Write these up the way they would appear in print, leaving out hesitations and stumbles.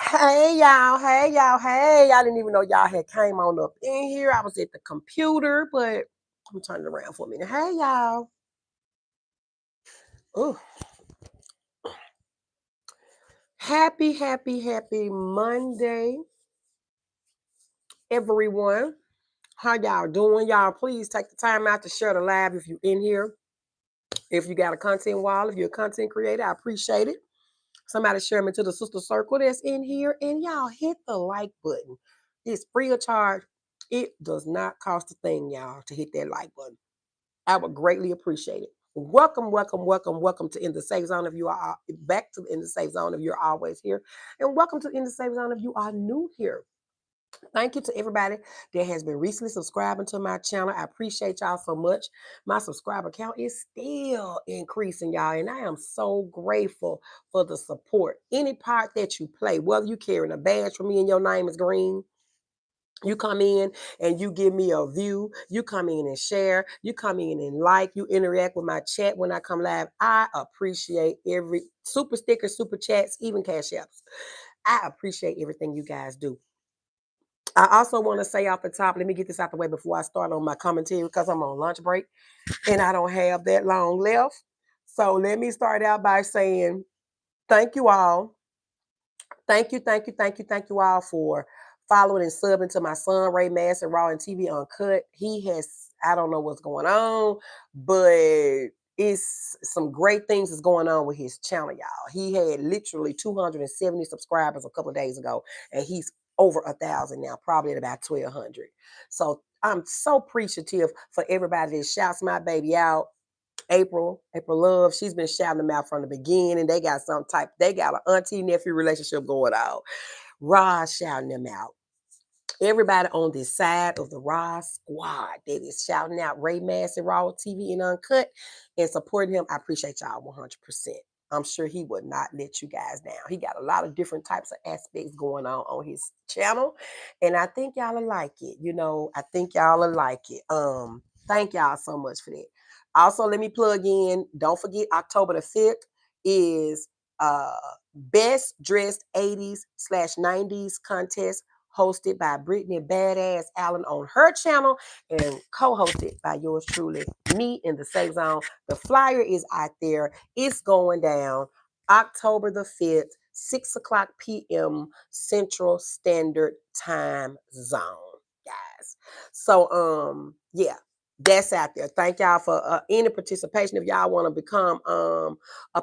Hey y'all, hey y'all, hey. Y'all didn't even know y'all had came on up in here. I was at the computer, but I'm turning around for a minute. Hey y'all. Ooh. Happy Monday, everyone. How y'all doing? Y'all, please take the time out to share the live if you're in here. If you got a content wall, if you're a content creator, I appreciate it. Somebody share me to the sister circle that's in here. And y'all hit the like button. It's free of charge. It does not cost a thing, y'all, to hit that like button. I would greatly appreciate it. Welcome to In the Safe Zone if you are back to In the Safe Zone if you're always here. And welcome to In the Safe Zone if you are new here. Thank you to everybody that has been recently subscribing to my channel. I appreciate y'all so much. My subscriber count is still increasing, y'all, and I am so grateful for the support. Any part that you play, whether you carrying a badge for me and your name is green, you come in and you give me a view. You come in and share. You come in and like. You interact with my chat when I come live. I appreciate every super sticker, super chats, even cash apps. I appreciate everything you guys do. I also want to say off the top, let me get this out the way before I start on my commentary because I'm on lunch break and I don't have that long left. So let me start out by saying thank you all. Thank you all for following and subbing to my son, Ray Mass and Raw and TV Uncut. He has, I don't know what's going on, but it's some great things is going on with his channel, y'all. He had literally 270 subscribers a couple of days ago, and he's over 1,000 now, probably at about 1,200. So I'm so appreciative for everybody that shouts my baby out. April Love, she's been shouting them out from the beginning. They got an auntie nephew relationship going on. Roz shouting them out. Everybody on this side of the Raw squad that is shouting out Ray Mass and Raw TV and Uncut and supporting him. I appreciate y'all 100%. I'm sure he would not let you guys down. He got a lot of different types of aspects going on his channel, and I think y'all will like it. I think y'all will like it. Thank y'all so much for that. Also, let me plug in. Don't forget, October the 5th is Best Dressed 80s/90s contest hosted by Brittany Badass Allen on her channel and co-hosted by yours truly, me in the Safe Zone. The flyer is out there. It's going down October the 5th, 6 o'clock p.m. Central Standard Time Zone, guys. So, yeah. That's out there. Thank y'all for any participation. If y'all want to become a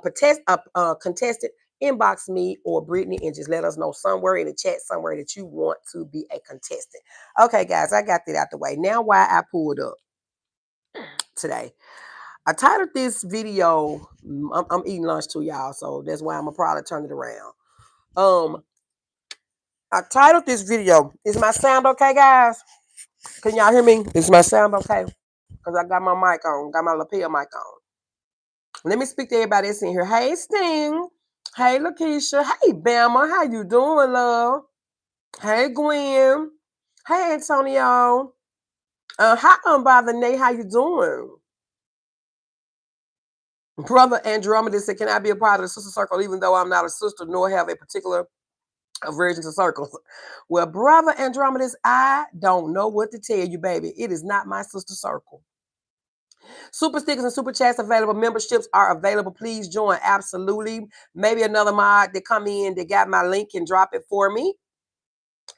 contestant, inbox me or Brittany and just let us know somewhere in the chat somewhere that you want to be a contestant. Okay, guys, I got that out the way. Now, why I pulled up today. I titled this video, I'm eating lunch too, y'all, so that's why I'm going to probably turn it around. I titled this video, is my sound okay, guys? Can y'all hear me? Is my sound okay? Because I got my mic on, got my lapel mic on. Let me speak to everybody that's in here. Hey, Sting. Hey, Lakeisha. Hey, Bama. How you doing, love? Hey, Gwen. Hey, Antonio. Hi, Brother Nate. How you doing? Brother Andromeda said, can I be a part of the sister circle even though I'm not a sister nor have a particular aversion to circles? Well, Brother Andromeda, I don't know what to tell you, baby. It is not my sister circle. Super stickers and super chats available. Memberships are available. Please join. Absolutely. Maybe another mod that come in that got my link and drop it for me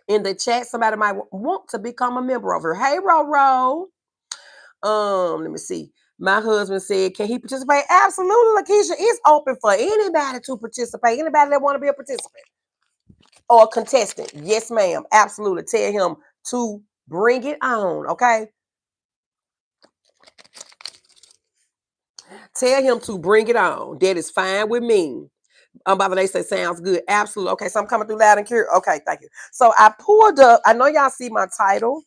in the chat. Somebody might want to become a member over here. Hey, Ro. Let me see. My husband said, can he participate? Absolutely, Lakeisha. It's open for anybody to participate. Anybody that want to be a participant or a contestant. Yes, ma'am. Absolutely. Tell him to bring it on. Okay. Tell him to bring it on. That is fine with me. By the way, say sounds good. Absolutely. Okay, so I'm coming through loud and clear. Okay, thank you. So I pulled up. I know y'all see my title.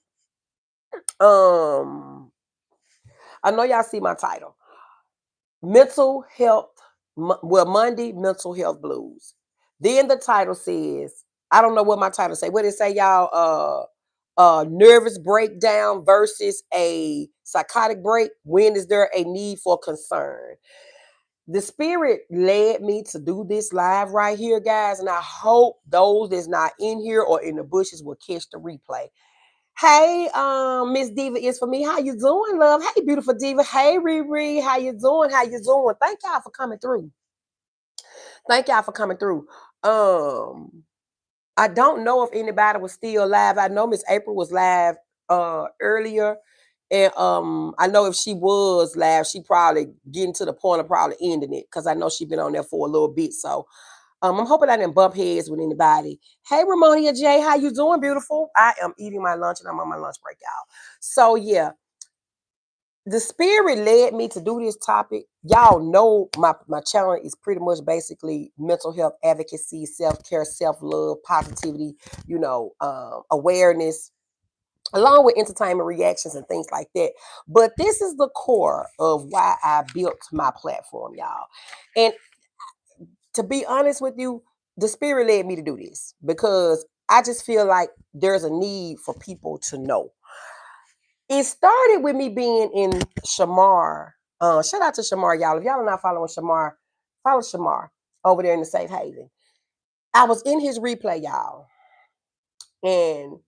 I know y'all see my title. Mental health. Well, Monday mental health blues. Then the title says, I don't know what my title say. What did it say, y'all? Nervous breakdown versus a psychotic break. When is there a need for concern? The spirit led me to do this live right here, guys, and I hope those that's not in here or in the bushes will catch the replay. Hey, Miss Diva is for me. How you doing, love? Hey, beautiful Diva. Hey, Riri. How you doing? How you doing? Thank y'all for coming through. Thank y'all for coming through. I don't know if anybody was still live. I know Miss April was live earlier. And I know if she was live, she probably getting to the point of probably ending it because I know she been on there for a little bit. So I'm hoping I didn't bump heads with anybody. Hey, Ramonia J, how you doing, beautiful? I am eating my lunch and I'm on my lunch break, y'all. So yeah, the spirit led me to do this topic. Y'all know my channel is pretty much basically mental health advocacy, self-care, self-love, positivity, awareness, along with entertainment reactions and things like that. But this is the core of why I built my platform, y'all. And to be honest with you, the spirit led me to do this because I just feel like there's a need for people to know. It started with me being in Shamar. Shout out to Shamar, y'all. If y'all are not following Shamar, follow Shamar over there in the Safe Haven. I was in his replay, y'all, and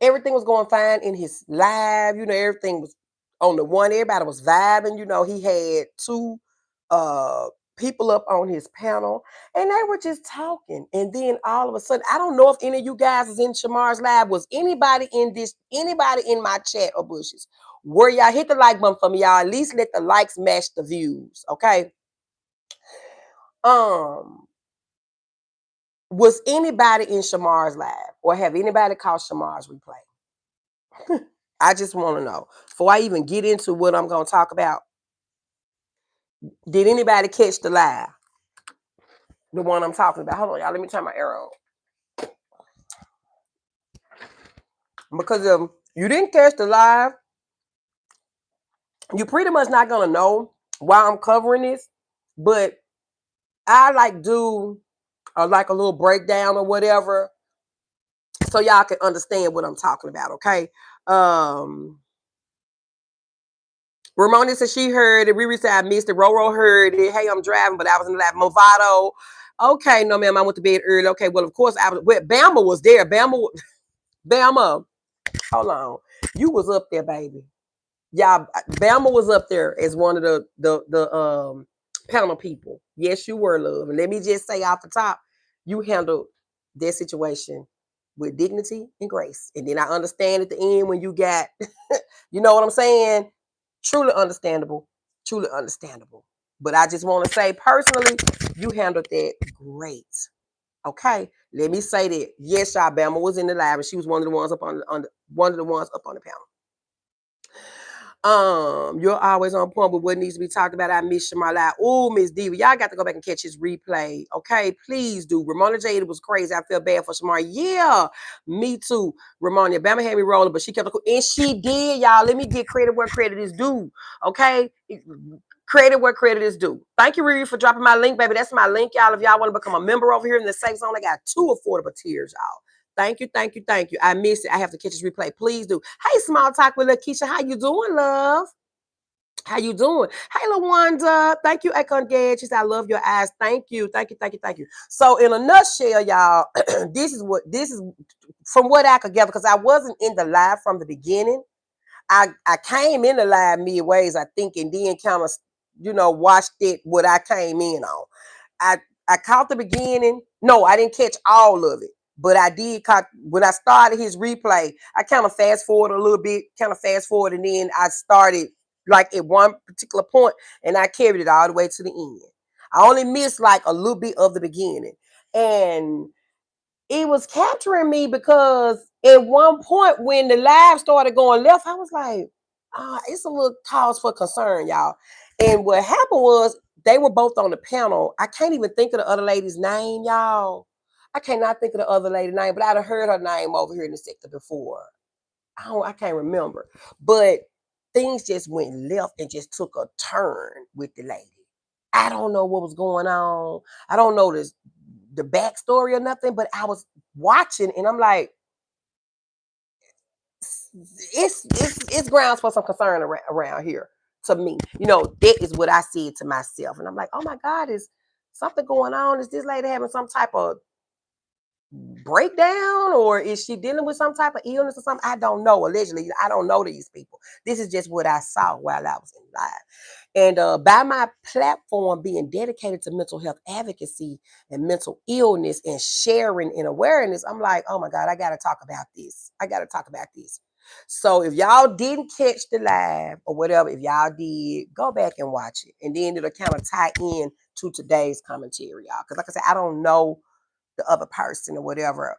everything was going fine in his live. Everything was on the one. Everybody was vibing. He had two people up on his panel, and they were just talking. And then all of a sudden, I don't know if any of you guys is in Shamar's live. Was anybody in my chat or bushes? Where y'all hit the like button for me, y'all. At least let the likes match the views, okay? Was anybody in Shamar's live, or have anybody caught Shamar's replay? I just want to know before I even get into what I'm going to talk about. Did anybody catch the live? The one I'm talking about. Hold on, y'all. Let me turn my arrow on. Because if you didn't catch the live, you're pretty much not going to know why I'm covering this. But I do like a little breakdown or whatever so y'all can understand what I'm talking about, okay? Ramona said she heard it. Riri said I missed it. Roro heard it. Hey, I'm driving, but I was in the lab. Movado. Okay, no, ma'am, I went to bed early. Okay, well, of course, Bama was there. Bama, hold on. You was up there, baby. Yeah, Bama was up there as one of the panel people. Yes, you were, love. And let me just say off the top, you handled that situation with dignity and grace. And then I understand at the end when you got, you know what I'm saying? Truly understandable. Truly understandable. But I just want to say personally, you handled that great. Okay, let me say that. Yes, y'all, Bama was in the lab, and she was one of the ones up on the panel. You're always on point with what needs to be talked about. I miss my life. Oh, Miss Diva, y'all got to go back and catch his replay. Okay, please do. Ramona Jade was crazy. I feel bad for Shamar. Yeah, me too. Ramona, Bama had me rolling, but she kept and she did, y'all. Let me get credit where credit is due. Okay. Credit where credit is due. Thank you, Riri, for dropping my link, baby. That's my link, y'all. If y'all want to become a member over here in the Safe Zone, I got 2 affordable tiers, y'all. Thank you, thank you, thank you. I missed it. I have to catch this replay. Please do. Hey, Small Talk with Lakeisha. How you doing, love? How you doing? Hey, LaWanda. Thank you, Econ Gad. She said, I love your eyes. Thank you. Thank you. Thank you. Thank you. So in a nutshell, y'all, this is from what I could gather, because I wasn't in the live from the beginning. I came in the live midways, I think, and then kind of, watched it what I came in on. I caught the beginning. No, I didn't catch all of it. But I did caught when I started his replay, I kind of fast forward a little bit, and then I started like at one particular point and I carried it all the way to the end. I only missed like a little bit of the beginning. And it was capturing me because at one point when the live started going left, I was like, it's a little cause for concern, y'all. And what happened was they were both on the panel. I can't even think of the other lady's name, y'all. I cannot think of the other lady's name, but I'd have heard her name over here in the sector before. I can't remember. But things just went left and just took a turn with the lady. I don't know what was going on. I don't know the backstory or nothing, but I was watching and I'm like, it's grounds for some concern around here. to me. You know, that is what I said to myself. And I'm like, oh my God, is something going on? Is this lady having some type of breakdown, or is she dealing with some type of illness or something? I don't know. Allegedly, I don't know these people. This is just what I saw while I was in live. And by my platform being dedicated to mental health advocacy and mental illness and sharing and awareness, I'm like, oh my God, I got to talk about this. I got to talk about this. So if y'all didn't catch the live or whatever, if y'all did, go back and watch it. And then it'll kind of tie in to today's commentary, y'all. Because like I said, I don't know the other person or whatever.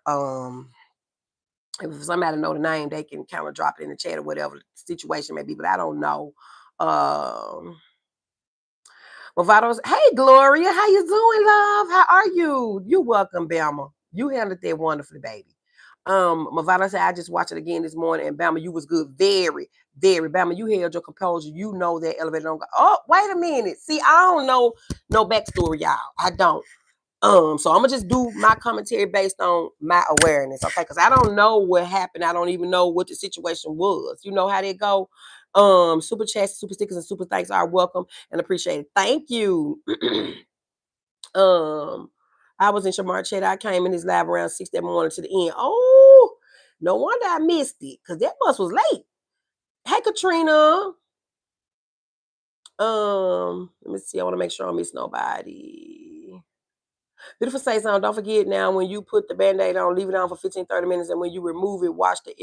If somebody know the name, they can kind of drop it in the chat or whatever the situation may be, but I don't know. Movato's, hey Gloria, how you doing, love? How are you? You welcome, Bama. You handled that wonderfully, baby. Movado said, I just watched it again this morning, and Bama, you was good. Very, very. Bama, you held your composure. You know that elevator don't go. Oh, wait a minute. See, I don't know no backstory, y'all. I don't. So I'm gonna just do my commentary based on my awareness, okay? Because I don't know what happened. I don't even know what the situation was. You know how they go. Super chats, super stickers, and super thanks are welcome and appreciated. Thank you. I was in Shamar chat. I came in his live around 6 that morning to the end. Oh, no wonder I missed it because that bus was late. Hey, Katrina. Let me see. I want to make sure I don't miss nobody. Beautiful say something. Don't forget now when you put the band-aid on, leave it on for 15-30 minutes, and when you remove it, watch the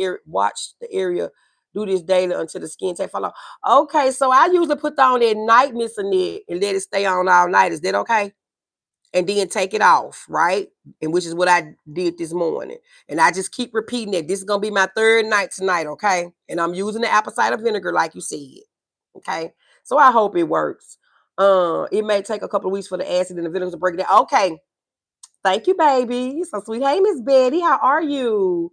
area. Do this daily until the skin take fall off. Okay, so I usually put that on at night, Miss Annette, and let it stay on all night. Is that okay? And then take it off, right? And which is what I did this morning. And I just keep repeating it. This is gonna be my third night tonight, okay? And I'm using the apple cider vinegar, like you said. Okay. So I hope it works. It may take a couple of weeks for the acid and the vinegar to break it down. Okay. Thank you, baby. So sweet. Hey, Miss Betty, how are you?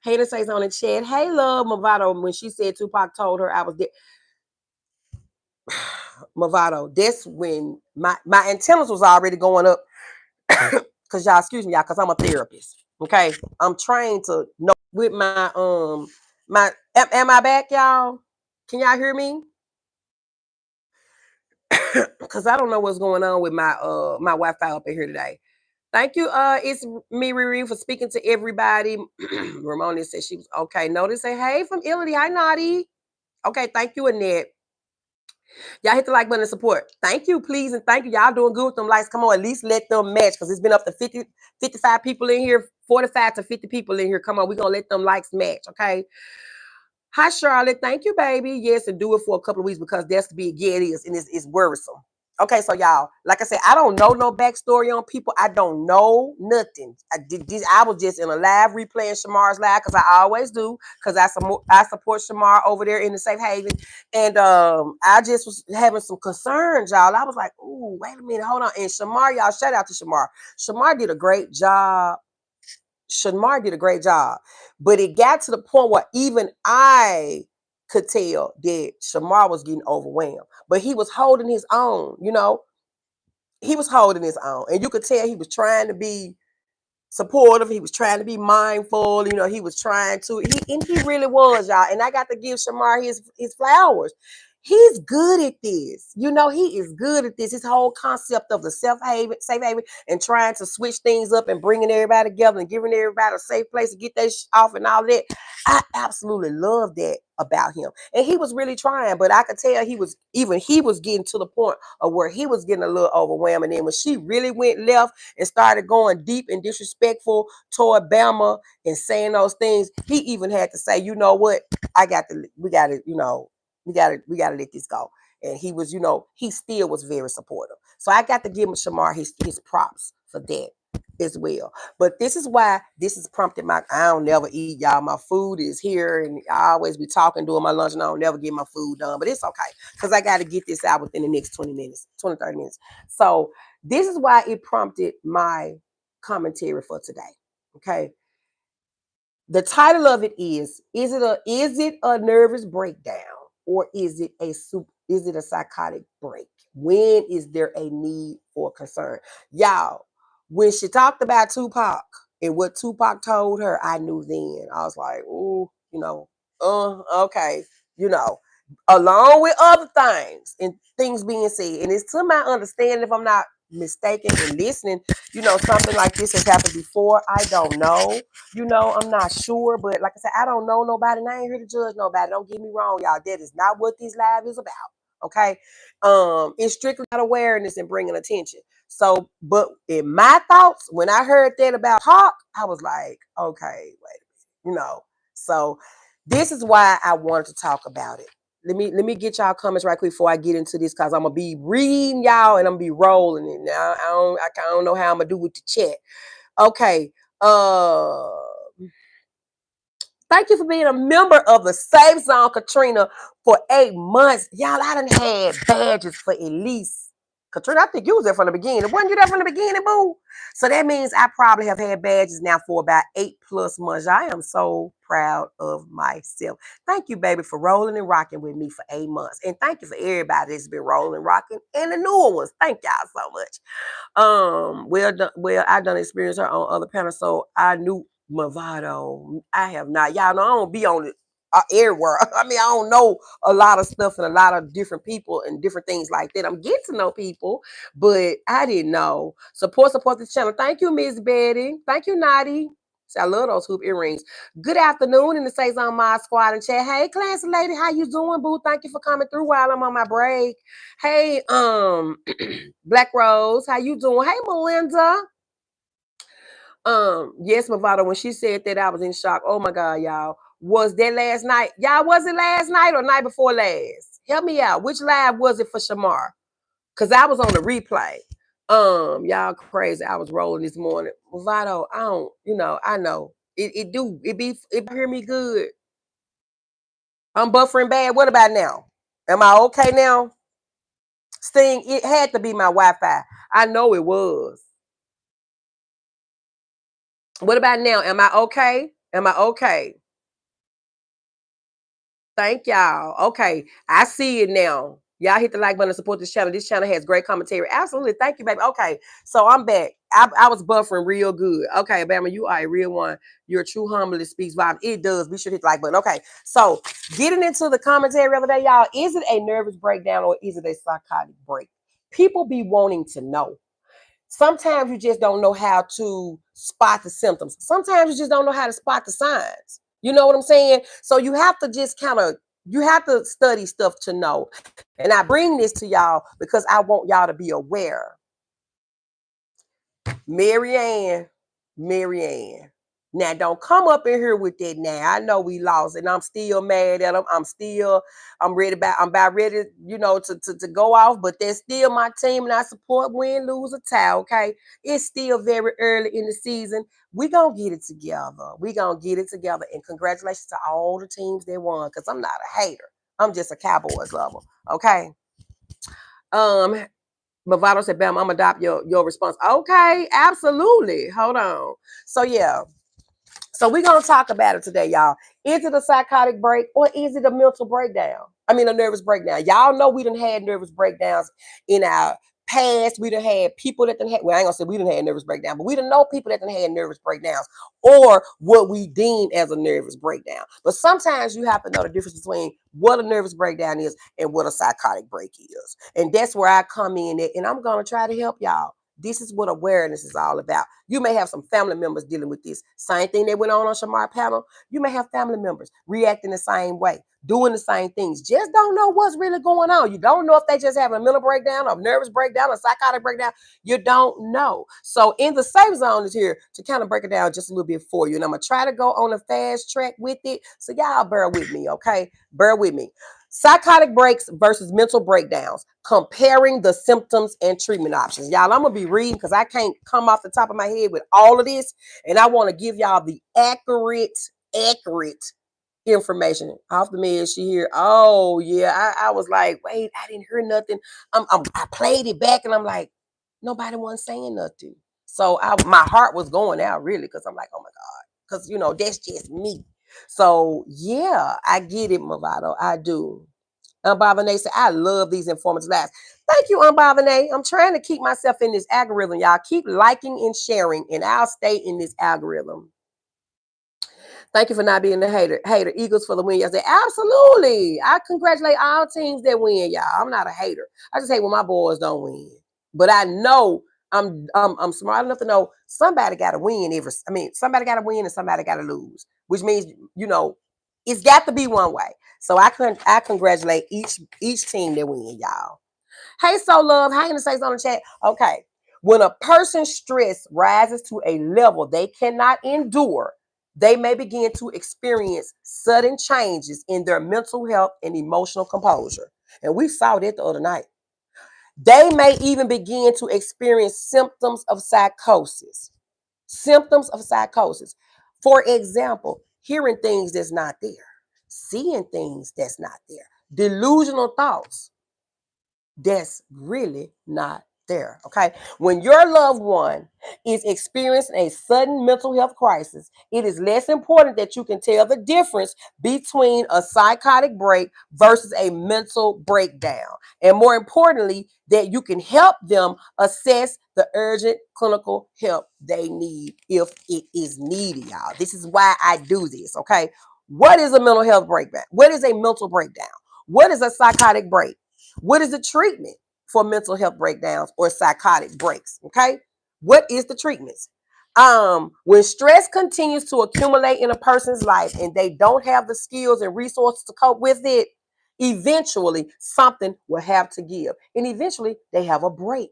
Hayden says on the chat, hey, love, Movado. When she said Tupac told her I was dead. Movado, that's when my antennas was already going up. Cause y'all, excuse me, y'all, cause I'm a therapist. Okay. I'm trained to know with my am I back, y'all? Can y'all hear me? Cause I don't know what's going on with my Wi-Fi up in here today. Thank you. It's me, Riri, for speaking to everybody. Ramona said she was okay. Notice say hey from Italy. Hi, Naughty. Okay, thank you, Annette. Y'all hit the like button and support. Thank you, please, and thank you. Y'all doing good with them likes. Come on, at least let them match because it's been up to 50, 55 people in here, 45 to 50 people in here. Come on, we're gonna let them likes match, okay? Hi, Charlotte. Thank you, baby. Yes, and do it for a couple of weeks because that's the big. Yeah, it is, and it's worrisome. Okay, so y'all, like I said, I don't know no backstory on people. I don't know nothing. I was just in a live replaying Shamar's live because I always do because I support Shamar over there in the safe haven, and I just was having some concerns, y'all. I was like, "Ooh, wait a minute, hold on." And Shamar, y'all, shout out to Shamar. Shamar did a great job. Shamar did a great job, but it got to the point where even I could tell that Shamar was getting overwhelmed, but he was holding his own, you know, he was holding his own, and you could tell he was trying to be supportive. He was trying to be mindful. You know, he was trying to. He really was, y'all. And I got to give Shamar his flowers. He's good at this. You know, he is good at this. His whole concept of the safe haven, and trying to switch things up and bringing everybody together and giving everybody a safe place to get that off and all that. I absolutely love that about him. And he was really trying, but I could tell he was getting to the point of where he was getting a little overwhelmed. And then when she really went left and started going deep and disrespectful toward Bama and saying those things, he even had to say, you know what, we got to, we got to let this go. And he was, he still was very supportive. So I got to give him Shamar his props for that as well. But this is why this has prompted I don't never eat, y'all. My food is here and I always be talking during my lunch and I don't never get my food done. But it's okay because I got to get this out within the next 20 minutes, 20, 30 minutes. So this is why it prompted my commentary for today. Okay. The title of it is it a nervous breakdown or is it a psychotic break? When is there a need for concern? Y'all, when she talked about Tupac and what Tupac told her, I knew then. I was like, oh, okay, along with other things and things being said. And it's to my understanding, if I'm not mistaken and listening, something like this has happened before. I don't know. I'm not sure. But like I said, I don't know nobody and I ain't here to judge nobody. Don't get me wrong, y'all. That is not what this live is about. Okay. It's strictly about awareness and bringing attention. So, but in my thoughts, when I heard that about Hawk, I was like, okay, wait a minute, So this is why I wanted to talk about it. Let me get y'all comments right quick before I get into this, because I'm gonna be reading y'all and I'm gonna be rolling it. Now I don't know how I'm gonna do with the chat. Okay. Uh Thank you for being a member of the Safe Zone, Katrina, for 8 months. Y'all, I done had badges for at least. Katrina, I think you was there from the beginning. Wasn't you there from the beginning, boo? So that means I probably have had badges now for about 8+ months. I am so proud of myself. Thank you, baby, for rolling and rocking with me for 8 months. And thank you for everybody that's been rolling and rocking and the newer ones. Thank y'all so much. Well, I done experienced her on other panels, so I knew Movado. I have not. Y'all know I don't be on it everywhere. I mean, I don't know a lot of stuff and a lot of different people and different things like that. I'm getting to know people, but I didn't know. Support the channel. Thank you, Miss Betty. Thank you, Nadi. See, I love those hoop earrings. Good afternoon in the Says on My Squad and chat. Hey, classy lady, how you doing, boo? Thank you for coming through while I'm on my break. Hey, Black Rose, how you doing? Hey, Melinda. Yes, Movado, when she said that, I was in shock. Oh my God, y'all. Was that last night? Y'all, was it last night or night before last? Help me out. Which live was it for Shamar? Because I was on the replay. Y'all crazy. I was rolling this morning. Movado, I don't, I know. It hear me good. I'm buffering bad. What about now? Am I okay now? Sting, it had to be my Wi-Fi. I know it was. What about now? Am I okay? Am I okay? Thank y'all. Okay, I see it now. Y'all hit the like button to support this channel. This channel has great commentary. Absolutely. Thank you, baby. Okay, so I'm back. I was buffering real good. Okay, Bama, you are a real one. You're a true humble that speaks vibe. It does. Be sure to hit the like button. Okay, so getting into the commentary of the day, y'all. Is it a nervous breakdown or is it a psychotic break? People be wanting to know. Sometimes you just don't know how to spot the symptoms. Sometimes you just don't know how to spot the signs. You know what I'm saying? So you have to just you have to study stuff to know. And I bring this to y'all because I want y'all to be aware. Marianne. Now don't come up in here with that now. I know we lost and I'm still mad at them. I'm about ready, to go off, but that's still my team and I support win, lose, or tie. Okay. It's still very early in the season. We gonna get it together. We gonna get it together. And congratulations to all the teams that won. Cause I'm not a hater. I'm just a Cowboys lover. Okay. Um, Movado said, Bam, I'm gonna adopt your response. Okay, absolutely. Hold on. So yeah. So we're gonna talk about it today, y'all. Is it a psychotic break or is it a mental breakdown? I mean, a nervous breakdown. Y'all know we done had nervous breakdowns in our past. We done had people that done had, well, I ain't gonna say we done had nervous breakdown, but we done know people that done had nervous breakdowns or what we deem as a nervous breakdown. But sometimes you have to know the difference between what a nervous breakdown is and what a psychotic break is. And that's where I come in at, and I'm gonna try to help y'all. This is what awareness is all about. You may have some family members dealing with this. Same thing that went on Shamar panel. You may have family members reacting the same way, doing the same things. Just don't know what's really going on. You don't know if they just having a mental breakdown, a nervous breakdown, a psychotic breakdown. You don't know. So in the safe zone is here to kind of break it down just a little bit for you. And I'm going to try to go on a fast track with it. So y'all bear with me, okay? Bear with me. Psychotic breaks versus mental breakdowns, comparing the symptoms and treatment options. Y'all, I'm going to be reading because I can't come off the top of my head with all of this. And I want to give y'all the accurate information. Off the meds, she hear, oh, yeah. I was like, wait, I didn't hear nothing. I played it back and I'm like, nobody was saying nothing. So my heart was going out really because I'm like, oh my God. Because, that's just me. So, yeah, I get it, Movado. I do. Umbavane said, I love these informative lives. Thank you, Umbavane. I'm trying to keep myself in this algorithm. Y'all keep liking and sharing, and I'll stay in this algorithm. Thank you for not being the hater. Hater. Eagles for the win. I say, absolutely. I congratulate all teams that win, y'all. I'm not a hater. I just hate when my boys don't win. But I know I'm smart enough to know somebody got to win somebody got to win and somebody got to lose, which means it's got to be one way. So I congratulate each team that win, y'all. Hey, so love, how you gonna say something in the chat? Okay. When a person's stress rises to a level they cannot endure, they may begin to experience sudden changes in their mental health and emotional composure. And we saw that the other night. They may even begin to experience symptoms of psychosis. Symptoms of psychosis. For example, hearing things that's not there, seeing things that's not there, delusional thoughts that's really not there. Okay. When your loved one is experiencing a sudden mental health crisis, it is less important that you can tell the difference between a psychotic break versus a mental breakdown. And more importantly, that you can help them assess the urgent clinical help they need if it is needed, y'all. This is why I do this. Okay. What is a mental health breakdown? What is a mental breakdown? What is a psychotic break? What is the treatment for mental health breakdowns or psychotic breaks? Okay. What is the treatments? When stress continues to accumulate in a person's life and they don't have the skills and resources to cope with it, eventually something will have to give. And eventually they have a break.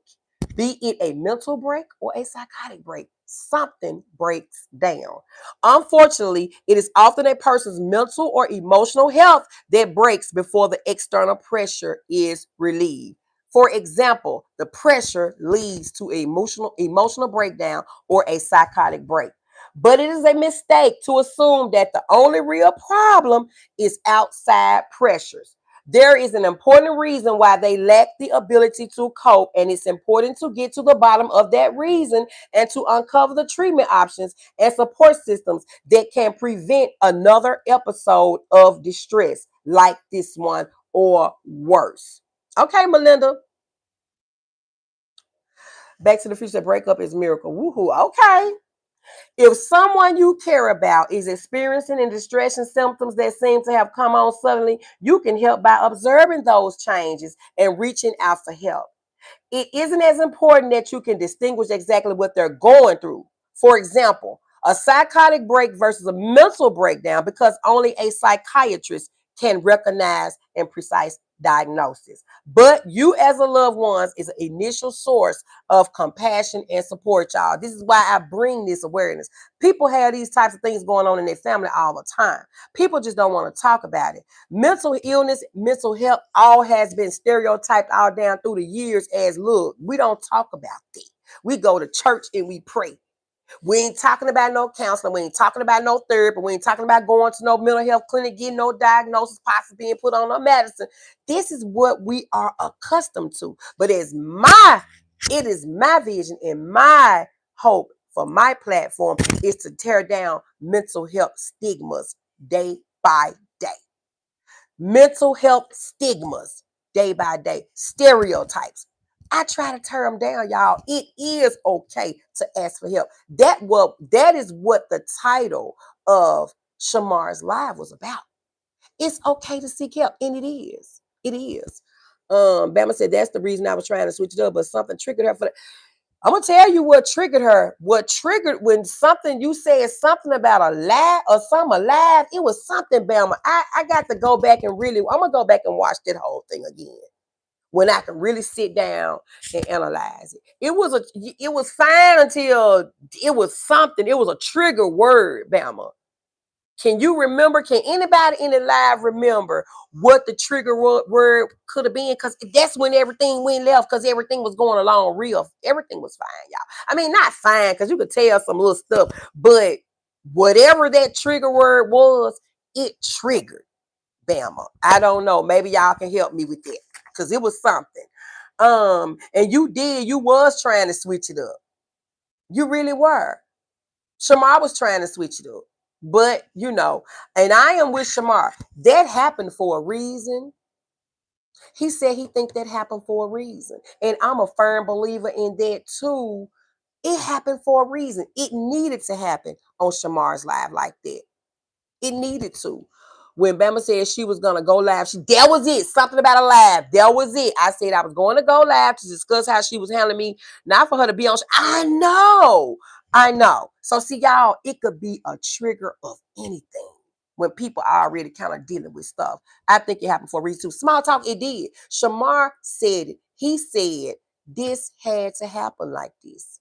Be it a mental break or a psychotic break, something breaks down. Unfortunately, it is often a person's mental or emotional health that breaks before the external pressure is relieved. For example, the pressure leads to emotional breakdown or a psychotic break. But it is a mistake to assume that the only real problem is outside pressures. There is an important reason why they lack the ability to cope, and it's important to get to the bottom of that reason and to uncover the treatment options and support systems that can prevent another episode of distress like this one or worse. Okay, Melinda. Back to the Future breakup is miracle. Woohoo. Okay. If someone you care about is experiencing and distressing symptoms that seem to have come on suddenly, you can help by observing those changes and reaching out for help. It isn't as important that you can distinguish exactly what they're going through. For example, a psychotic break versus a mental breakdown, because only a psychiatrist can recognize and precise diagnosis. But you as a loved one is an initial source of compassion and support, y'all. This is why I bring this awareness. People have these types of things going on in their family all the time. People just don't want to talk about it. Mental illness, mental health, all has been stereotyped all down through the years as, look, we don't talk about that. We go to church and we pray. We ain't talking about no counseling. We ain't talking about no therapy. We ain't talking about going to no mental health clinic, getting no diagnosis, possibly being put on no medicine. This is what we are accustomed to. But it is my vision and my hope for my platform is to tear down mental health stigmas day by day. Mental health stigmas day by day, stereotypes. I try to tear them down, y'all. It is okay to ask for help. That is what the title of Shamar's Live was about. It's okay to seek help, and it is. It is. Bama said that's the reason I was trying to switch it up, but something triggered her for that. I'm gonna tell you what triggered her. What triggered when something you said something about a lie or something alive. It was something, Bama. I got to go back and really. I'm gonna go back and watch that whole thing again when I can really sit down and analyze it. It was fine until it was something. It was a trigger word, Bama. Can you remember? Can anybody in the live remember what the trigger word could have been? Because that's when everything went left, because everything was going along real. Everything was fine, y'all. I mean, not fine, because you could tell some little stuff, but whatever that trigger word was, it triggered Bama. I don't know. Maybe y'all can help me with that, because it was something. And you was trying to switch it up. You really were. Shamar was trying to switch it up. But, and I am with Shamar. That happened for a reason. He said he think that happened for a reason. And I'm a firm believer in that too. It happened for a reason. It needed to happen on Shamar's Live like that. It needed to. When Bama said she was gonna go live, that was it. Something about a live. That was it. I said I was going to go live to discuss how she was handling me, not for her to be on. I know. I know. So see, y'all, it could be a trigger of anything when people are already kind of dealing with stuff. I think it happened for a reason too. Small talk, it did. Shamar said it. He said this had to happen like this.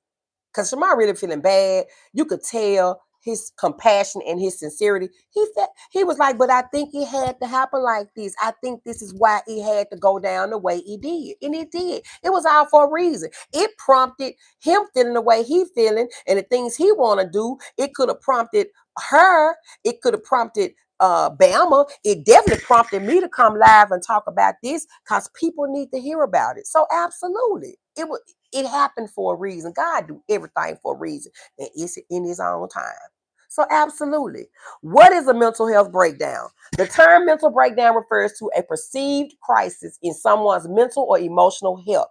Because Shamar really feeling bad. You could tell his compassion and his sincerity. He was like, but I think it had to happen like this. I think this is why it had to go down the way it did. And it did. It was all for a reason. It prompted him feeling the way he feeling and the things he want to do. It could have prompted her. It could have prompted Bama. It definitely prompted me to come live and talk about this because people need to hear about it. So absolutely. It happened for a reason. God do everything for a reason, and it's in his own time. So absolutely. What is a mental health breakdown? The term mental breakdown refers to a perceived crisis in someone's mental or emotional health.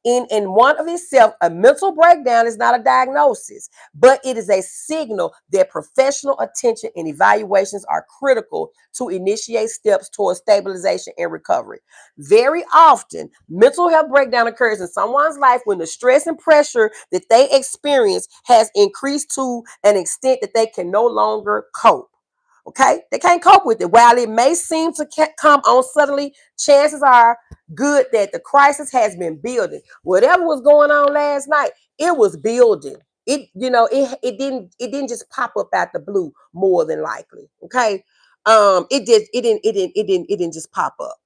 In one of itself, a mental breakdown is not a diagnosis, but it is a signal that professional attention and evaluations are critical to initiate steps towards stabilization and recovery. Very often, mental health breakdown occurs in someone's life when the stress and pressure that they experience has increased to an extent that they can no longer cope. Okay, they can't cope with it. While it may seem to come on suddenly, chances are good that the crisis has been building. Whatever was going on last night, it was building. It didn't just pop up out the blue, more than likely. Okay. It didn't just pop up.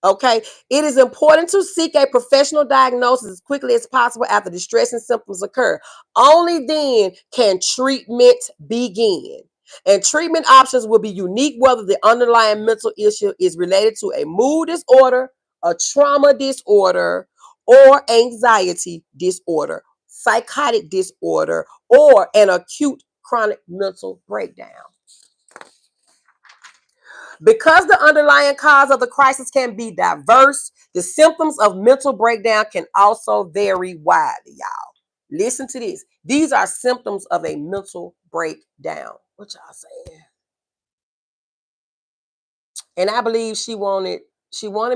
Okay, it is important to seek a professional diagnosis as quickly as possible after distressing symptoms occur. Only then can treatment begin. And treatment options will be unique whether the underlying mental issue is related to a mood disorder, a trauma disorder, or anxiety disorder, psychotic disorder, or an acute chronic mental breakdown. Because the underlying cause of the crisis can be diverse, the symptoms of mental breakdown can also vary widely, y'all. Listen to this. These are symptoms of a mental breakdown. What y'all saying? And I believe she wanted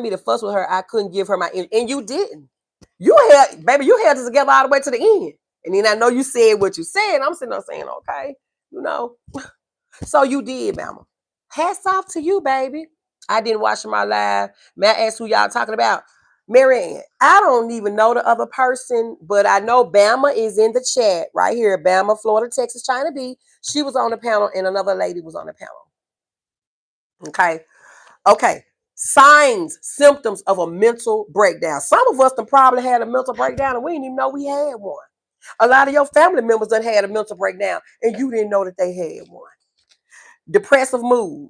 me to fuss with her. I couldn't give her and you didn't. You held this together all the way to the end. And then I know you said what you said. I'm sitting there saying, okay, you know. So you did, mama. Hats off to you, baby. I didn't watch my live. May I ask who y'all talking about? Marianne, I don't even know the other person, but I know Bama is in the chat right here. Bama, Florida, Texas, China B. She was on the panel and another lady was on the panel. Okay. Okay. Signs, symptoms of a mental breakdown. Some of us done probably had a mental breakdown and we didn't even know we had one. A lot of your family members done had a mental breakdown and you didn't know that they had one. Depressive mood,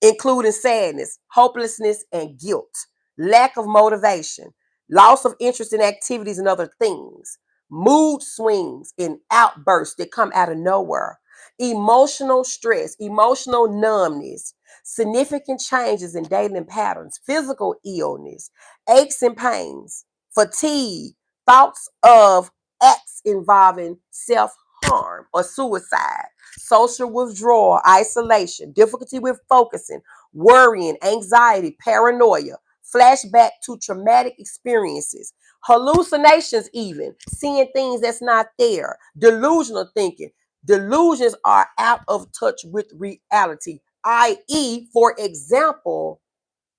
including sadness, hopelessness, and guilt, lack of motivation, loss of interest in activities and other things, mood swings and outbursts that come out of nowhere, emotional stress, emotional numbness, significant changes in daily patterns, physical illness, aches and pains, fatigue, thoughts of acts involving self-harm or suicide, social withdrawal, isolation, difficulty with focusing, worrying, anxiety, paranoia, flashback to traumatic experiences, hallucinations, even seeing things that's not there, delusional thinking. Delusions are out of touch with reality, i.e., for example,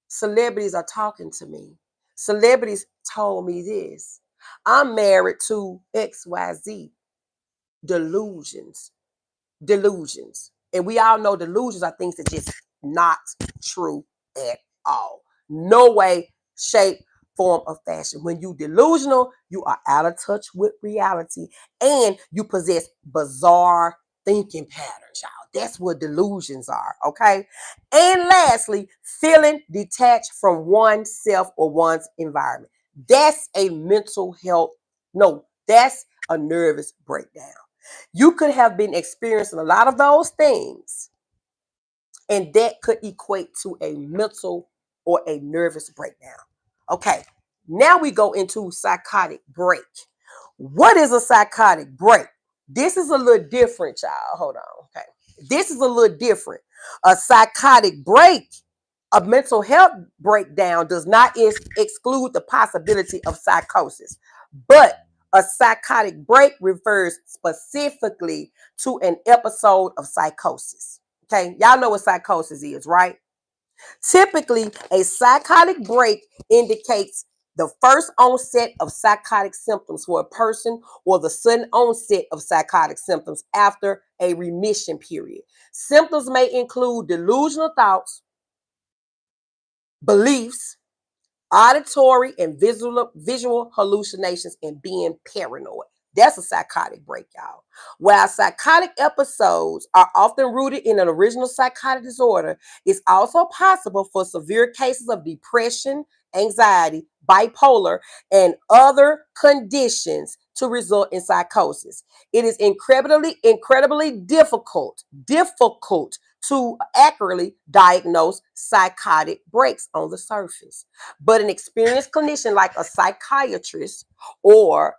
celebrities are talking to me. Celebrities told me this. I'm married to XYZ. Delusions. Delusions. And we all know delusions are things that just not true at all. No way, shape, form, or fashion. When you delusional, you are out of touch with reality and you possess bizarre thinking patterns, y'all. That's what delusions are, okay? And lastly, feeling detached from oneself or one's environment. That's a mental health, no, that's a nervous breakdown. You could have been experiencing a lot of those things, and that could equate to a mental or a nervous breakdown. Okay, now we go into psychotic break. What is a psychotic break? This is a little different, y'all. Hold on. Okay. This is a little different. A psychotic break, a mental health breakdown, does not exclude the possibility of psychosis, but a psychotic break refers specifically to an episode of psychosis. Okay, y'all know what psychosis is, right? Typically, a psychotic break indicates the first onset of psychotic symptoms for a person or the sudden onset of psychotic symptoms after a remission period. Symptoms may include delusional thoughts, beliefs, auditory and visual hallucinations, and being paranoid. That's a psychotic break, y'all. While psychotic episodes are often rooted in an original psychotic disorder, it's also possible for severe cases of depression, anxiety, bipolar, and other conditions to result in psychosis. It is incredibly difficult to accurately diagnose psychotic breaks on the surface. But an experienced clinician like a psychiatrist or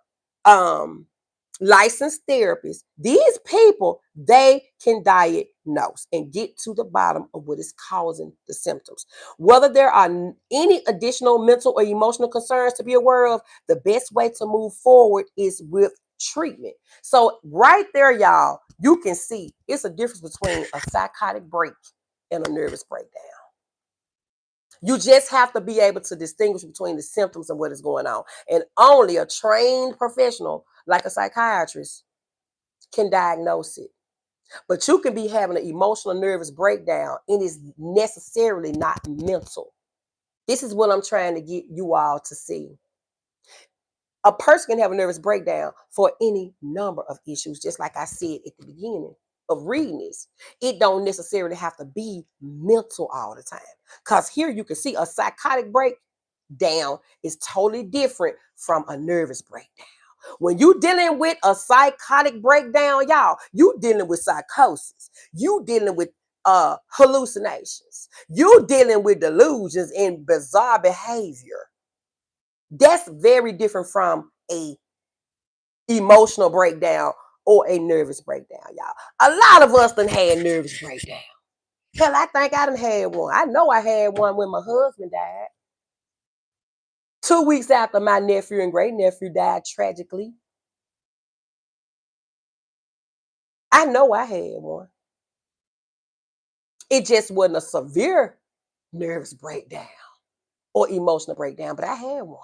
licensed therapists, these people, they can diagnose and get to the bottom of what is causing the symptoms. Whether there are any additional mental or emotional concerns to be aware of, the best way to move forward is with treatment. So right there, y'all, you can see it's a difference between a psychotic break and a nervous breakdown. You just have to be able to distinguish between the symptoms and what is going on. And only a trained professional like a psychiatrist can diagnose it. But you can be having an emotional nervous breakdown and it's necessarily not mental. This is what I'm trying to get you all to see. A person can have a nervous breakdown for any number of issues, just like I said at the beginning of reading this. It don't necessarily have to be mental all the time. Because here you can see a psychotic breakdown is totally different from a nervous breakdown. When you dealing with a psychotic breakdown, y'all, you dealing with psychosis. You dealing with hallucinations. You dealing with delusions and bizarre behavior. That's very different from a emotional breakdown or a nervous breakdown, y'all. A lot of us done had nervous breakdown. Hell, I think I done had one. I know I had one when my husband died. 2 weeks after my nephew and great nephew died tragically. I know I had one. It just wasn't a severe nervous breakdown or emotional breakdown, but I had one.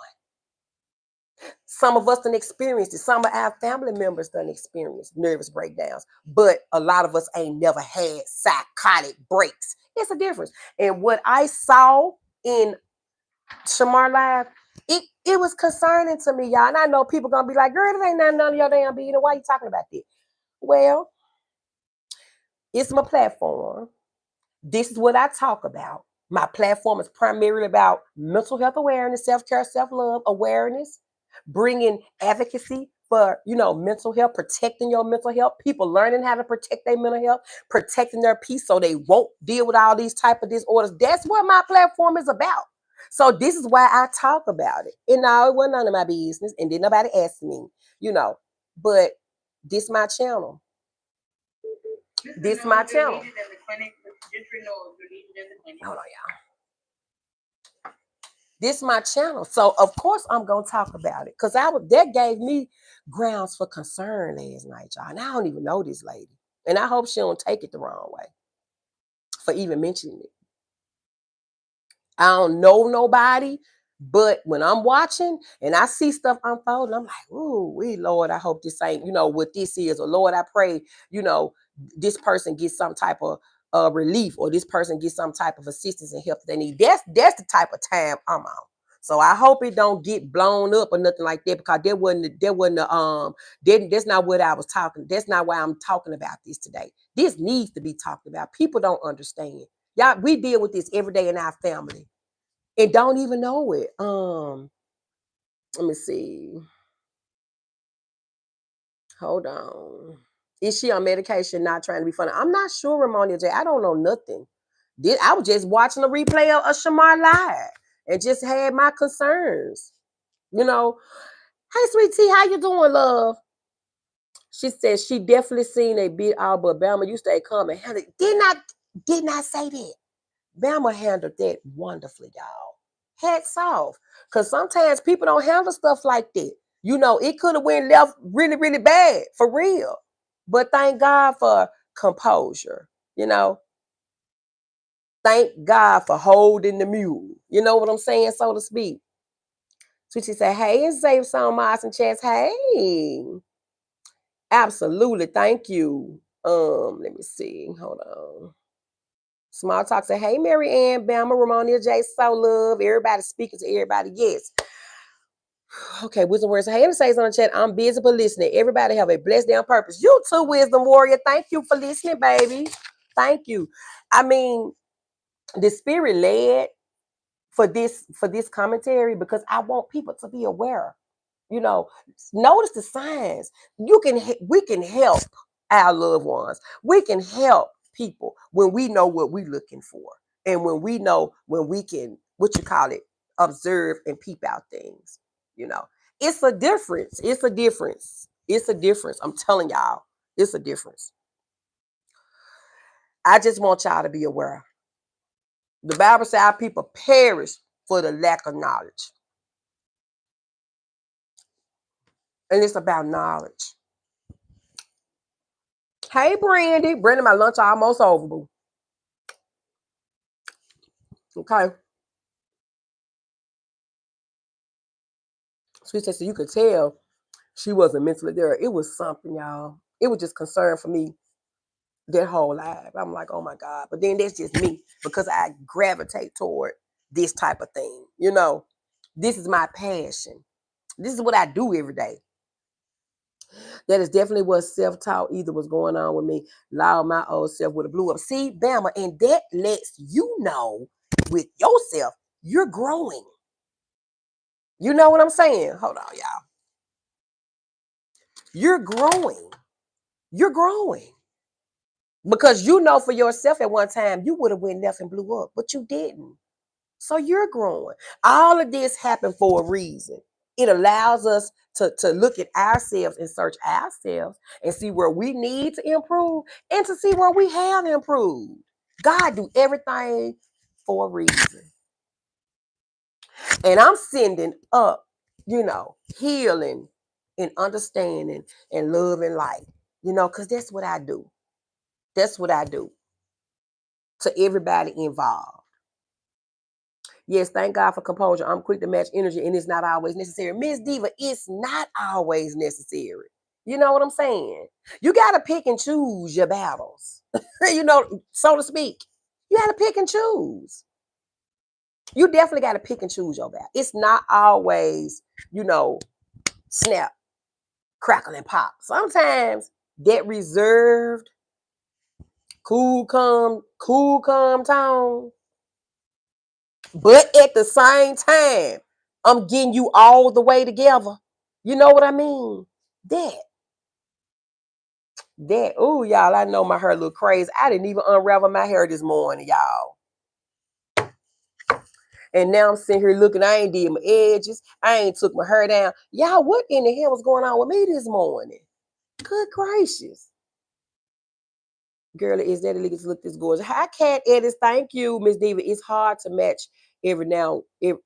Some of us done experienced it. Some of our family members done experienced nervous breakdowns, but a lot of us ain't never had psychotic breaks. It's a difference. And what I saw in Shamar Live, it was concerning to me, y'all. And I know people gonna be like, girl, it ain't none of your damn business. Why you talking about this? Well, it's my platform. This is what I talk about. My platform is primarily about mental health awareness, self-care, self-love awareness, bringing advocacy for, mental health, protecting your mental health, people learning how to protect their mental health, protecting their peace so they won't deal with all these type of disorders. That's what my platform is about. So this is why I talk about it. And now it wasn't none of my business and did nobody ask me, but this my channel. This my channel. Hold on, y'all. This my channel. So of course I'm gonna talk about it. Cause that gave me grounds for concern last night, y'all. And I don't even know this lady. And I hope she don't take it the wrong way for even mentioning it. I don't know nobody, but when I'm watching and I see stuff unfolding, I'm like, ooh, Lord, I hope this ain't, what this is. Or Lord, I pray, this person gets some type of relief, or this person gets some type of assistance and help that they need. That's the type of time I'm on. So I hope it don't get blown up or nothing like that, because that's not what I was talking. That's not why I'm talking about this today. This needs to be talked about. People don't understand. Y'all, we deal with this every day in our family and don't even know it. Let me see. Hold on. Is she on medication, not trying to be funny? I'm not sure, Ramonia J. I don't know nothing. I was just watching a replay of Shamar Live and just had my concerns. Hey, sweet tea, how you doing, love? She said she definitely seen a bit out, but Bama, you stay calm and handle it. Did not say that. Bama handled that wonderfully, y'all. Hats off. Because sometimes people don't handle stuff like that. You know, it could have went left really, really bad, for real. But thank God for composure, you know. Thank God for holding the mule. You know what I'm saying, so to speak. Switchy said, hey, and save some mods and chats. Hey. Absolutely. Thank you. Let me see. Hold on. Small Talk said, hey, Mary Ann, Bama, Ramonia, J, so love. Everybody speaking to everybody. Yes. Okay, Wisdom Warrior said, hey, and says on the chat, I'm busy but listening. Everybody have a blessed day on purpose. You too, Wisdom Warrior. Thank you for listening, baby. Thank you. I mean, the spirit led for this commentary because I want people to be aware. You know, notice the signs. We can help our loved ones. We can help people when we know what we're looking for. And when we know when we can, what you call it, observe and peep out things. You know, it's a difference. It's a difference. It's a difference. I'm telling y'all, it's a difference. I just want y'all to be aware. The Bible says our people perish for the lack of knowledge. And it's about knowledge. Hey, Brandy. Brandy, my lunch almost over, boo. Okay. Sweet sister, you could tell she wasn't mentally there. It was something, y'all. It was just concern for me that whole life. I'm like, oh my God. But then that's just me because I gravitate toward this type of thing. You know, this is my passion. This is what I do every day. That is definitely what self-taught either was going on with me. Allowed my old self would have blew up. See, Bama, and that lets you know with yourself, you're growing. You know what I'm saying? Hold on, y'all. You're growing. You're growing. Because you know for yourself at one time, you would have went left and blew up, but you didn't. So you're growing. All of this happened for a reason. It allows us to look at ourselves and search ourselves and see where we need to improve and to see where we have improved. God do everything for a reason. And I'm sending up, you know, healing and understanding and love and light, you know, because that's what I do. That's what I do to everybody involved. Yes, thank God for composure. I'm quick to match energy and it's not always necessary. Miss Diva, it's not always necessary. You know what I'm saying? You got to pick and choose your battles, you know, so to speak. You got to pick and choose. You definitely got to pick and choose your battle. It's not always, you know, snap, crackle, and pop. Sometimes that reserved, cool, calm tone. But at the same time, I'm getting you all the way together. You know what I mean? Oh, y'all, I know my hair look crazy. I didn't even unravel my hair this morning, y'all. And now I'm sitting here looking, I ain't did my edges. I ain't took my hair down. Y'all, what in the hell was going on with me this morning? Good gracious. Girl, is that illegal to look this gorgeous? Hi, Cat Edis. Thank you, Miss Diva. It's hard to match every now, if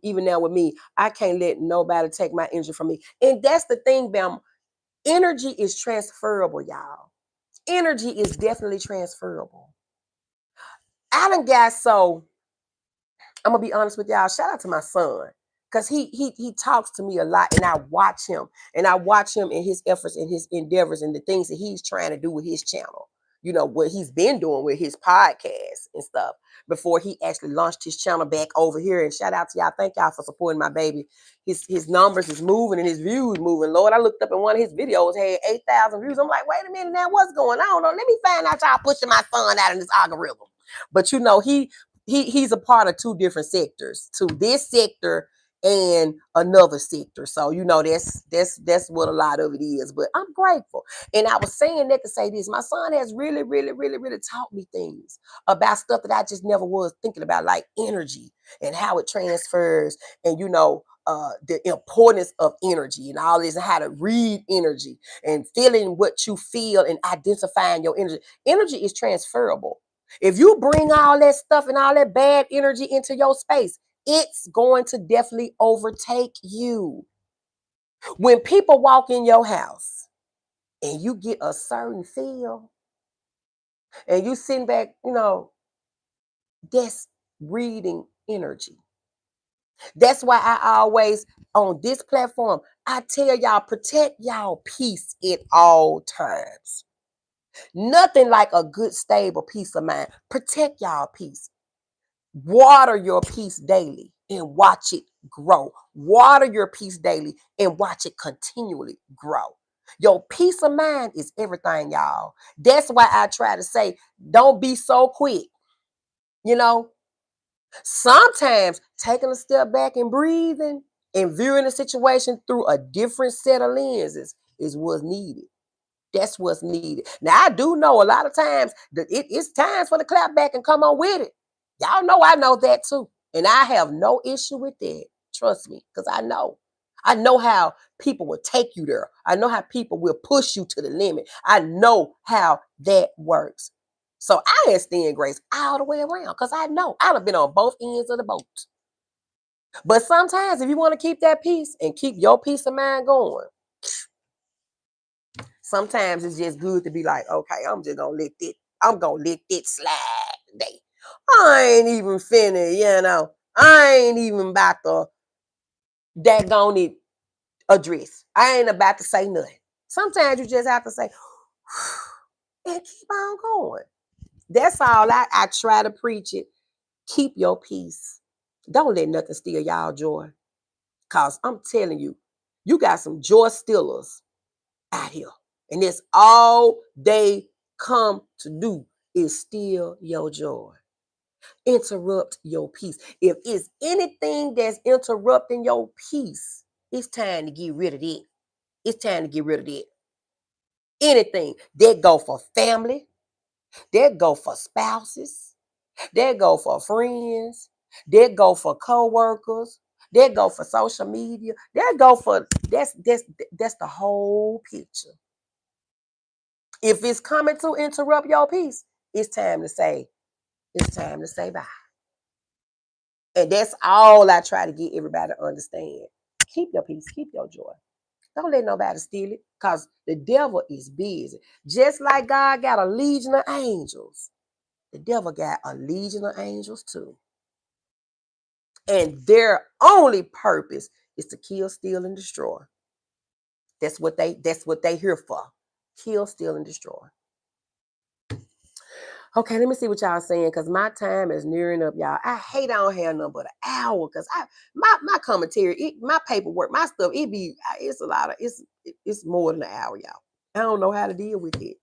even now with me. I can't let nobody take my energy from me. And that's the thing, Bam. Energy is transferable, y'all. Energy is definitely transferable. I done got so, I'm gonna be honest with y'all. Shout out to my son. Because he talks to me a lot and I watch him. And I watch him in his efforts and his endeavors and the things that he's trying to do with his channel. You know, what he's been doing with his podcast and stuff before he actually launched his channel back over here. And shout out to y'all. Thank y'all for supporting my baby. His numbers is moving and his views moving. Lord, I looked up and one of his videos had 8,000 views. I'm like, wait a minute now, what's going on? Let me find out y'all pushing my son out in this algorithm. But you know, he's a part of two different sectors. To this sector and another sector. So, that's what a lot of it is. But I'm grateful. And I was saying that to say this. My son has really, really, really, really taught me things about stuff that I just never was thinking about, like energy and how it transfers, and the importance of energy and all this, and how to read energy and feeling what you feel and identifying your energy. Energy is transferable. If you bring all that stuff and all that bad energy into your space, it's going to definitely overtake you. When people walk in your house and you get a certain feel and you sitting back, that's reading energy. That's why I always, on this platform, I tell y'all, protect y'all peace at all times. Nothing like a good, stable peace of mind. Protect y'all peace. Water your peace daily and watch it grow. Water your peace daily and watch it continually grow. Your peace of mind is everything, y'all. That's why I try to say, don't be so quick. Sometimes taking a step back and breathing and viewing the situation through a different set of lenses is what's needed. That's what's needed. Now, I do know a lot of times that it's times for the clap back and come on with it. Y'all know I know that too. And I have no issue with that. Trust me, because I know. I know how people will take you there. I know how people will push you to the limit. I know how that works. So I extend grace all the way around because I know I've been on both ends of the boat. But sometimes if you want to keep that peace and keep your peace of mind going, sometimes it's just good to be like, okay, I'm gonna let it slide today. I ain't even finna, I ain't even about to daggone it address. I ain't about to say nothing. Sometimes you just have to say and keep on going. That's all I try to preach it. Keep your peace. Don't let nothing steal y'all joy. Cause I'm telling you, you got some joy stealers out here. And that's all they come to do is steal your joy. Interrupt your peace. If it's anything that's interrupting your peace, it's time to get rid of it. It's time to get rid of it. Anything. That go for family. That go for spouses. That go for friends. That go for co-workers. That go for social media. That go for that's the whole picture. If it's coming to interrupt your peace, it's time to say bye. And that's all I try to get everybody to understand. Keep your peace, keep your joy. Don't let nobody steal it because the devil is busy. Just like God got a legion of angels, the devil got a legion of angels too. And their only purpose is to kill, steal, and destroy. That's what they here for. Kill, steal, and destroy. Okay, let me see what y'all saying because my time is nearing up, y'all. I hate I don't have nothing but an hour because my commentary, my paperwork, my stuff, it's a lot of it's more than an hour, y'all. I don't know how to deal with it.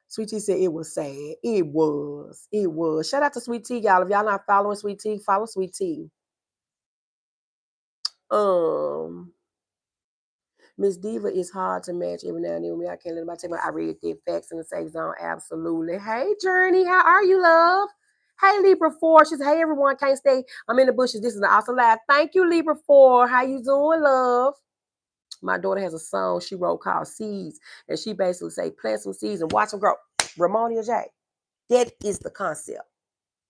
Sweet Tea said it was sad. It was. It was. Shout out to Sweet Tea, y'all. If y'all not following Sweet Tea, follow Sweet Tea. Miss Diva is hard to match every now and then. I can't let anybody take my. I read their facts in the safe zone. Absolutely. Hey, Journey, how are you, love? Hey, Libra 4. She said, hey, everyone, can't stay. I'm in the bushes. This is an awesome live. Thank you, Libra 4. How you doing, love? My daughter has a song she wrote called Seeds. And she basically say, plant some seeds and watch them grow. Ramonia J. That is the concept.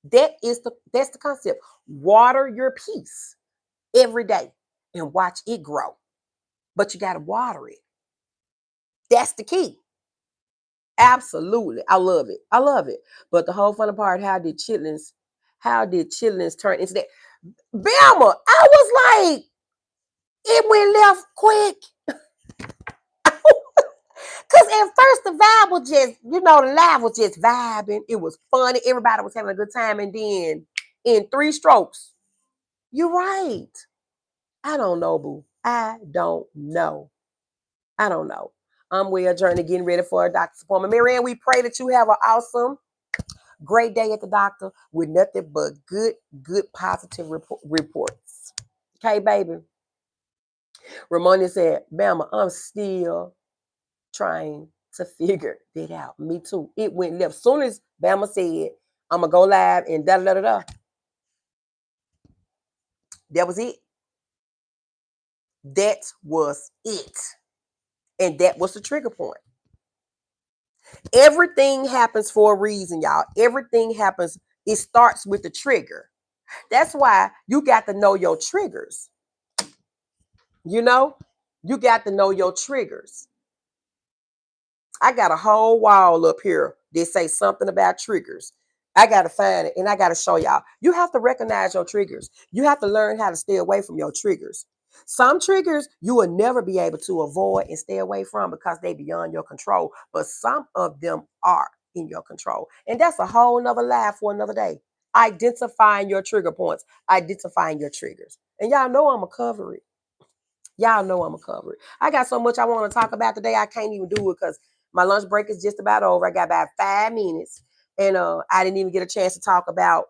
That's the concept. Water your peace every day and watch it grow. But you got to water it. That's the key. Absolutely. I love it. I love it. But the whole funny part, how did chitlins turn into that? Bama, I was like, it went left quick. Because at first the vibe was just, the live was just vibing. It was funny. Everybody was having a good time. And then in 3 strokes, you're right. I don't know, boo. I don't know. I'm well, Journey, getting ready for a doctor's appointment. Marianne, we pray that you have an awesome great day at the doctor with nothing but good positive reports. Okay, baby. Ramona said, Bama, I'm still trying to figure it out. Me too. It went left. Soon as Bama said, I'm going to go live and da da da da. That was it. That was it. And that was the trigger point. Everything happens for a reason, y'all. Everything happens. It starts with the trigger. That's why you got to know your triggers. You know, you got to know your triggers. I got a whole wall up here that say something about triggers. I got to find it and I got to show y'all. You have to recognize your triggers. You have to learn how to stay away from your triggers. Some triggers you will never be able to avoid and stay away from because they beyond your control. But some of them are in your control. And that's a whole nother life for another day. Identifying your trigger points, identifying your triggers. And y'all know I'm going to cover it. Y'all know I'm going to cover it. I got so much I want to talk about today. I can't even do it because my lunch break is just about over. I got about 5 minutes. And I didn't even get a chance to talk about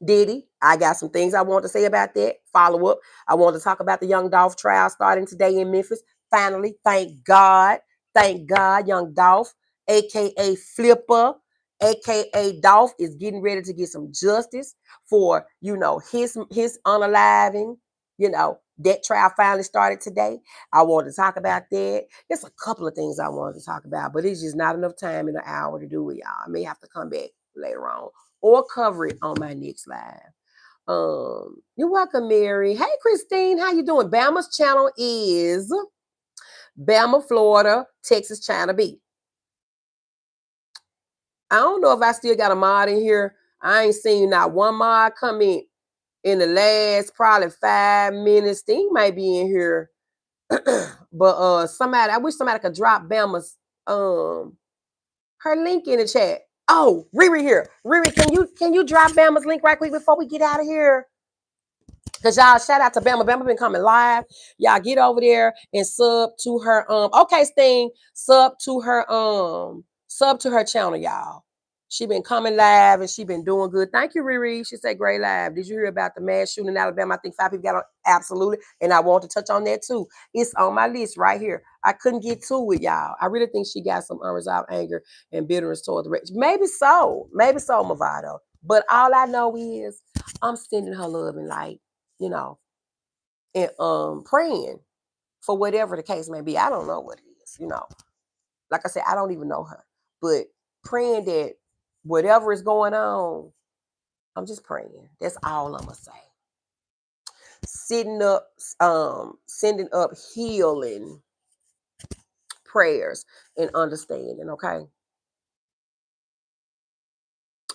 Diddy. I got some things I want to say about that. Follow up. I want to talk about the Young Dolph trial starting today in Memphis. Finally, thank God. Thank God, Young Dolph, aka Flipper, aka Dolph, is getting ready to get some justice for, his unaliving. That trial finally started today. I wanted to talk about that. There's a couple of things I wanted to talk about, but it's just not enough time in an hour to do it, y'all. I may have to come back later on or cover it on my next live. You're welcome, Mary. Hey, Christine, how you doing? Bama's channel is Bama, Florida, Texas, China B. I don't know if I still got a mod in here. I ain't seen not one mod come in the last probably 5 minutes. Sting might be in here. But I wish somebody could drop Bama's her link in the chat. Oh, Riri here. Riri, can you drop Bama's link right quick before we get out of here? Because y'all, shout out to Bama. Bama been coming live. Y'all get over there and sub to her okay, Sting, sub to her channel, y'all. She been coming live and she been doing good. Thank you, Riri. She said great live. Did you hear about the mass shooting in Alabama? I think 5 people got on. Absolutely. And I want to touch on that too. It's on my list right here. I couldn't get to it, y'all. I really think she got some unresolved anger and bitterness toward the rich. Maybe so. Maybe so, Movado. But all I know is I'm sending her love and light, and praying for whatever the case may be. I don't know what it is, Like I said, I don't even know her. But praying that whatever is going on, I'm just praying. That's all I'm gonna say. Sending up healing prayers and understanding, okay?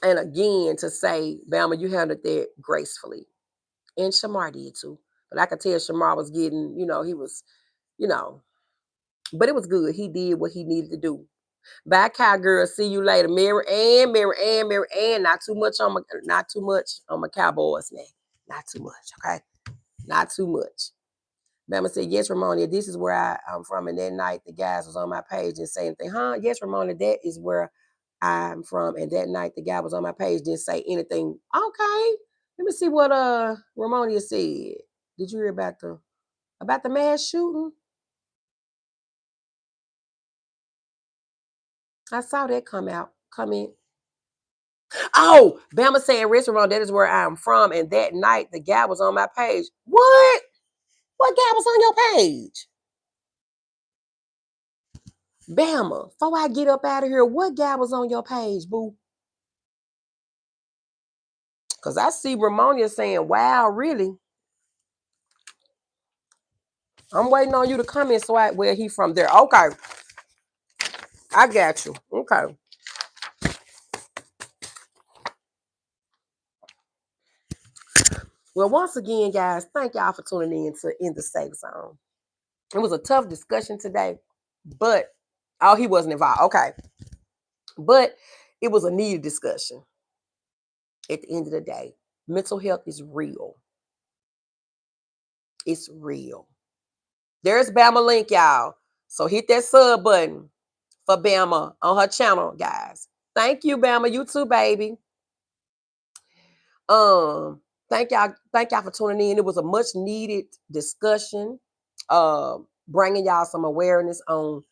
And again, to say, Bama, you handled that gracefully. And Shamar did too. But I could tell Shamar was getting, he was, but it was good. He did what he needed to do. Bye, cowgirl. See you later. Mary Ann. Not too much on my Cowboys now. Not too much, okay? Not too much. Bama said, yes, Ramona, this is where I'm from. And that night, the guys was on my page and saying, huh? Yes, Ramona, that is where I'm from. And that night, the guy was on my page, didn't say anything. Okay. Let me see what Ramona said. Did you hear about the mass shooting? I saw that come in. Oh, Bama saying restaurant, that is where I'm from. And that night, the guy was on my page. What? What guy was on your page? Bama, before I get up out of here, what guy was on your page, boo? Because I see Ramonia saying, wow, really? I'm waiting on you to comment so where he from there. Okay. I got you. Okay. Well, once again, guys, thank y'all for tuning in to In the Safe Zone. It was a tough discussion today, but he wasn't involved. Okay. But it was a needed discussion. At the end of the day, mental health is real. It's real. There's Bama link, y'all. So hit that sub button for Bama on her channel, guys. Thank you, Bama. You too, baby. Um, thank y'all for tuning in. It was a much needed discussion. Bringing y'all some awareness on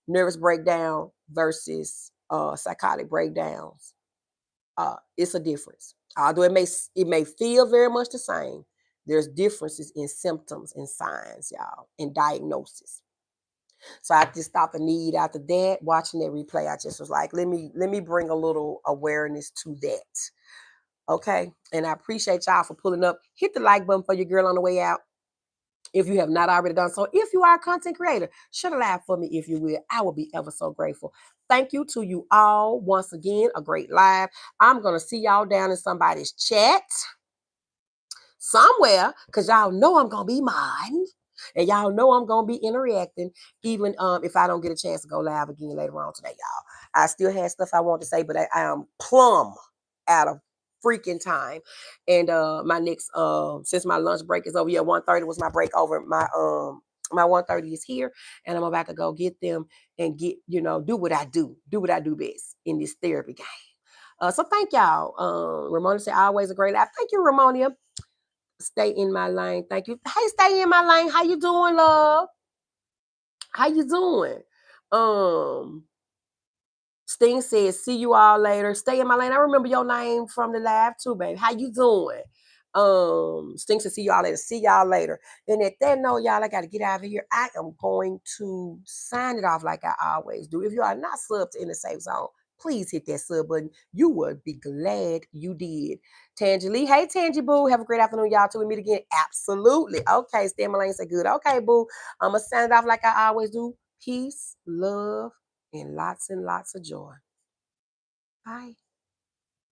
nervous breakdown versus psychotic breakdowns. It's a difference. Although it may feel very much the same, there's differences in symptoms and signs, y'all, and diagnosis. So I just thought the need after that, watching that replay, I just was like, let me bring a little awareness to that. Okay. And I appreciate y'all for pulling up. Hit the like button for your girl on the way out, if you have not already done so. If you are a content creator, share the live for me if you will. I will be ever so grateful. Thank you to you all once again. A great live. I'm going to see y'all down in somebody's chat somewhere, because y'all know I'm going to be mine. And y'all know I'm going to be interacting, even if I don't get a chance to go live again later on today, y'all. I still have stuff I want to say, but I am plumb out of freaking time. And my next since my lunch break is over, yeah, 1:30 was my break over. My 1:30 is here, and I'm about to go get them and get, do what I do best in this therapy game. So thank y'all. Ramona said always a great laugh. Thank you, Ramonia. Stay in my lane. Thank you. Hey, stay in my lane. How you doing, love? How you doing? Um, Sting says, see you all later. Stay in my lane. I remember your name from the live too, baby. How you doing? Sting says, see y'all later. See y'all later. And at that note, y'all, I got to get out of here. I am going to sign it off like I always do. If you are not subbed to In the Safe Zone, please hit that sub button. You would be glad you did. Tangie Lee. Hey, Tangie Boo. Have a great afternoon, y'all. Till we meet again. Absolutely. Okay, stay in my lane. Say good. Okay, Boo. I'm going to sign it off like I always do. Peace, love, and lots of joy. Bye.